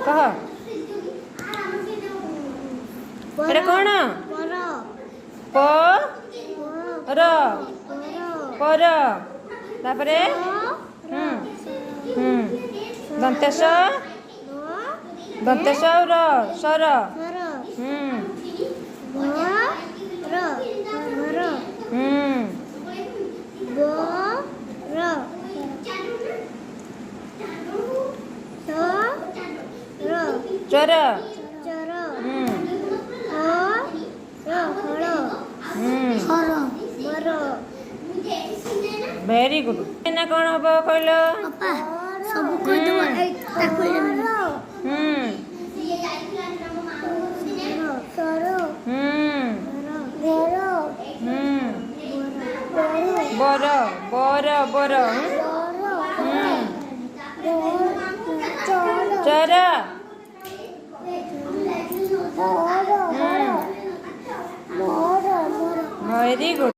कह एटा कौन प र पर तापरे दंतेश दंतेश र सर चर वेरी गुड ना कौन हम कहल सब बर बर बर चर वेरी गुड।